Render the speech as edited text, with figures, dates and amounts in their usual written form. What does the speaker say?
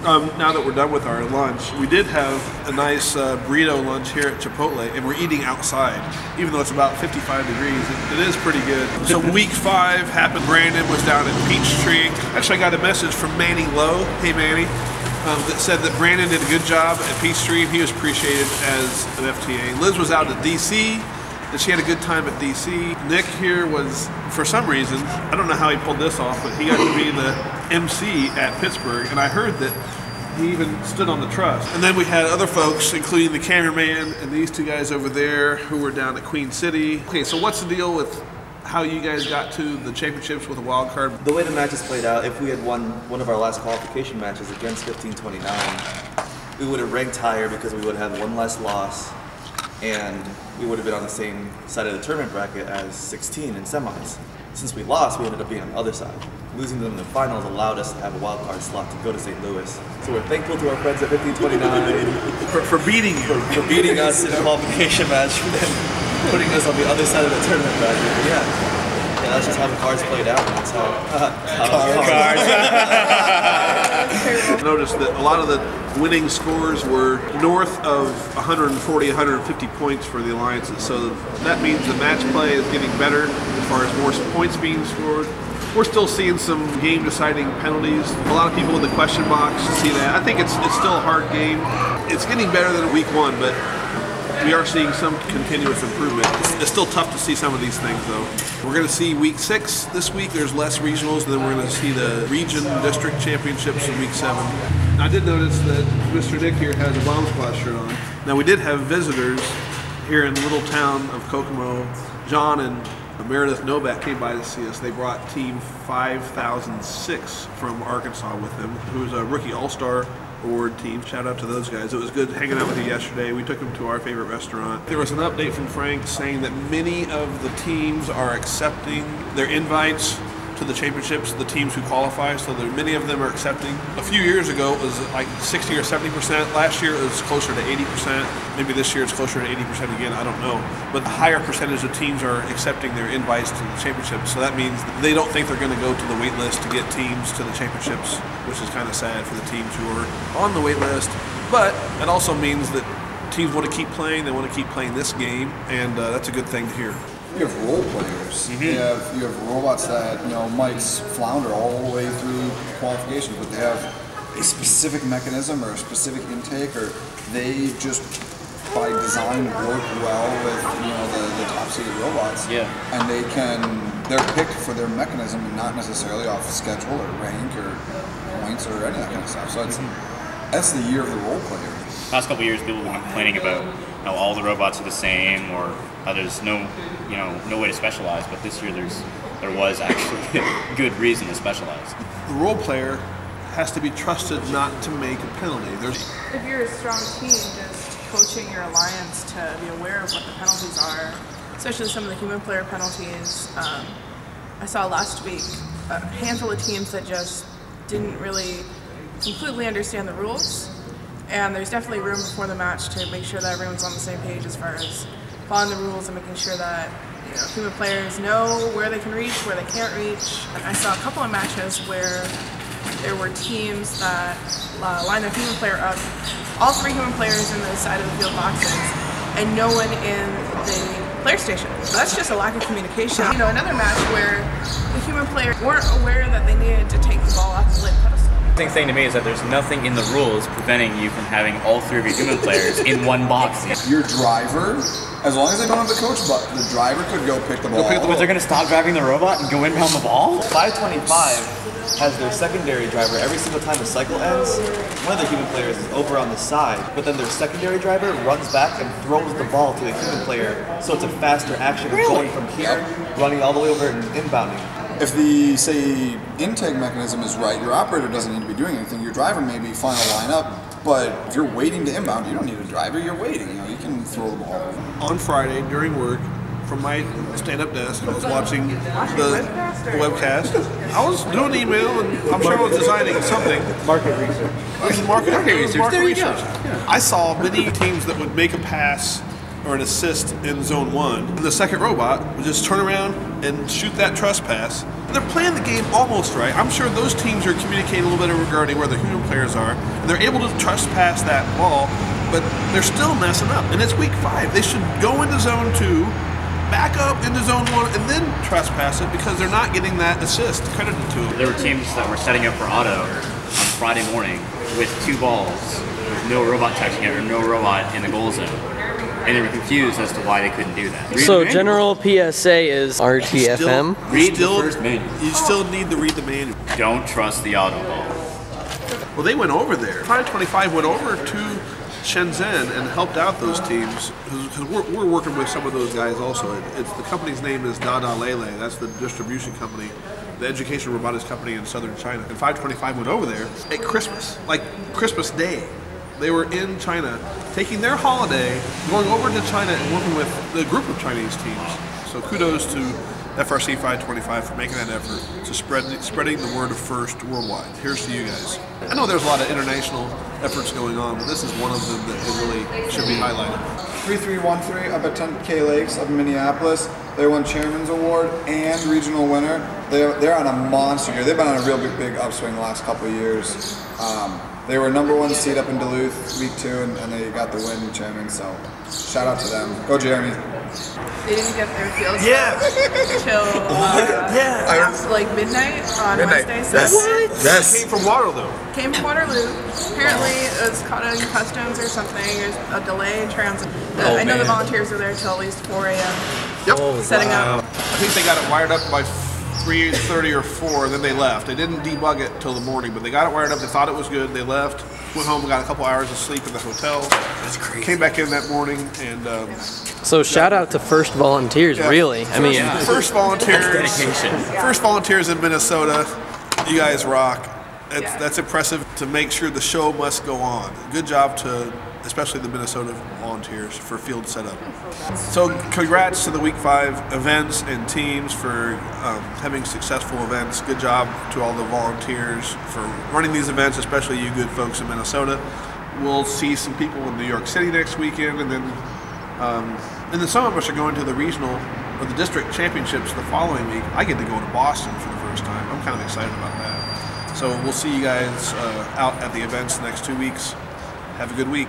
Now that we're done with our lunch, we did have a nice burrito lunch here at Chipotle, and we're eating outside. Even though it's about 55 degrees, it is pretty good. So week 5 happened. Brandon was down at Peachtree. Actually, I got a message from Manny Lowe. Hey, Manny. That said that Brandon did a good job at Peachtree. He was appreciated as an FTA. Liz was out at DC, and she had a good time at DC. Nick here was, for some reason, I don't know how he pulled this off, but he got to be the MC at Pittsburgh, and I heard that he even stood on the truss. And then we had other folks, including the cameraman and these two guys over there who were down at Queen City. Okay, so what's the deal with how you guys got to the championships with a wild card? The way the matches played out, if we had won one of our last qualification matches against 1529, we would have ranked higher because we would have had one less loss, and we would have been on the same side of the tournament bracket as 16 in semis. Since we lost, we ended up being on the other side. Losing them in the finals allowed us to have a wild card slot to go to St. Louis. So we're thankful to our friends at 1529 for beating you. For beating us in a qualification match and then putting us on the other side of the tournament bracket. But yeah, that's just how the cards played out. That's how cards. Noticed that a lot of the winning scores were north of 140, 150 points for the alliances. So that means the match play is getting better as far as more points being scored. We're still seeing some game-deciding penalties. A lot of people in the question box see that. I think it's still a hard game. It's getting better than week 1, but we are seeing some continuous improvement. It's still tough to see some of these things, though. We're going to see week 6 this week. There's less regionals, and then we're going to see the region district championships in week 7. I did notice that Mr. Nick here has a Bomb Squad shirt on. Now, we did have visitors here in the little town of Kokomo. John and Meredith Novak came by to see us. They brought Team 5006 from Arkansas with them, who's a rookie all-star award team. Shout out to those guys. It was good hanging out with you yesterday. We took them to our favorite restaurant. There was an update from Frank saying that many of the teams are accepting their invites to the championships, the teams who qualify, so many of them are accepting. A few years ago it was like 60 or 70%. Last year it was closer to 80%. Maybe this year it's closer to 80% again, I don't know. But a higher percentage of teams are accepting their invites to the championships, so that means that they don't think they're going to go to the wait list to get teams to the championships, which is kind of sad for the teams who are on the wait list. But it also means that teams want to keep playing, they want to keep playing this game, and that's a good thing to hear. You have role players. You have robots that might flounder all the way through qualifications, but they have a specific mechanism or a specific intake, or they just by design work well with the top seeded robots. Yeah. And they're picked for their mechanism and not necessarily off schedule or rank or points or any of that kind of stuff. So that's the year of the role player. Last couple of years, people have been complaining about how all the robots are the same, or how there's no way to specialize. But this year, there was actually a good reason to specialize. The role player has to be trusted not to make a penalty. If you're a strong team, just coaching your alliance to be aware of what the penalties are, especially some of the human player penalties. I saw last week a handful of teams that just didn't really completely understand the rules. And there's definitely room before the match to make sure that everyone's on the same page as far as following the rules and making sure that human players know where they can reach, where they can't reach. And I saw a couple of matches where there were teams that lined their human player up, all 3 human players in the side of the field boxes, and no one in the player station. So that's just a lack of communication. Another match where the human players weren't aware that they needed to take the ball off the lit pedestal. The thing to me is that there's nothing in the rules preventing you from having all 3 of your human players in one box. Your driver, as long as they don't have the coach button, the driver could go pick the ball. But they're going to stop driving the robot and go inbound the ball? 525 has their secondary driver every single time the cycle ends. One of the human players is over on the side, but then their secondary driver runs back and throws the ball to the human player, so it's a faster action of going from here, running all the way over and inbounding. If the, say, intake mechanism is right, your operator doesn't need to be doing anything. Your driver may be final lineup, but if you're waiting to inbound, you don't need a driver, you're waiting. You can throw the ball. On Friday, during work, from my stand-up desk, I was watching the webcast. I was doing email, and I'm sure I was designing something. Market research. Market research. There you go. I saw many teams that would make a pass or an assist in zone 1, and the second robot would just turn around and shoot that trespass. And they're playing the game almost right. I'm sure those teams are communicating a little bit regarding where the human players are, and they're able to trespass that ball, but they're still messing up. And it's week 5. They should go into zone 2, back up into zone 1, and then trespass it because they're not getting that assist credited to them. There were teams that were setting up for auto on Friday morning with 2 balls, with no robot touching it or no robot in the goal zone. And they were confused as to why they couldn't do that. So general PSA is RTFM. Read the first manual. You still need to read the manual. Don't trust the auto ball. Well, they went over there. 525 went over to Shenzhen and helped out those teams because we're working with some of those guys also. It's the company's name is Dada Lele. That's the distribution company, the education robotics company in southern China. And 525 went over there at Christmas, like Christmas Day. They were in China, taking their holiday, going over to China and working with the group of Chinese teams. So kudos to FRC 525 for making that effort to spreading the word of FIRST worldwide. Here's to you guys. I know there's a lot of international efforts going on, but this is one of them that it really should be highlighted. 3313 up at 10K Lakes up in Minneapolis. They won Chairman's Award and Regional Winner. They're on a monster year. They've been on a real big upswing the last couple of years. They were #1 seed up in Duluth week 2, and they got the win in Chairman. So shout out to them. Go Jeremy. They didn't get their field till like midnight on Wednesday. So Yes. Came from Waterloo. Came from Waterloo. Apparently it was caught in customs or something. There's a delay in transit. I know the volunteers were there till at least 4 a.m. Yep. setting up. I think they got it wired up by 3:30 or 4, and then they left. They didn't debug it till the morning, but they got it wired up. They thought it was good. They left, went home, got a couple hours of sleep in the hotel. That's crazy. Came back in that morning, and So shout out to First Volunteers, really. I mean, First Volunteers. Dedication. First Volunteers in Minnesota. You guys rock. That's impressive to make sure the show must go on. Good job to especially the Minnesota Volunteers for field setup. So congrats to the Week 5 events and teams for having successful events. Good job to all the volunteers for running these events, especially you good folks in Minnesota. We'll see some people in New York City next weekend, and then some of us are going to the regional or the district championships the following week. I get to go to Boston for the first time. I'm kind of excited about that. So we'll see you guys out at the events the next 2 weeks. Have a good week.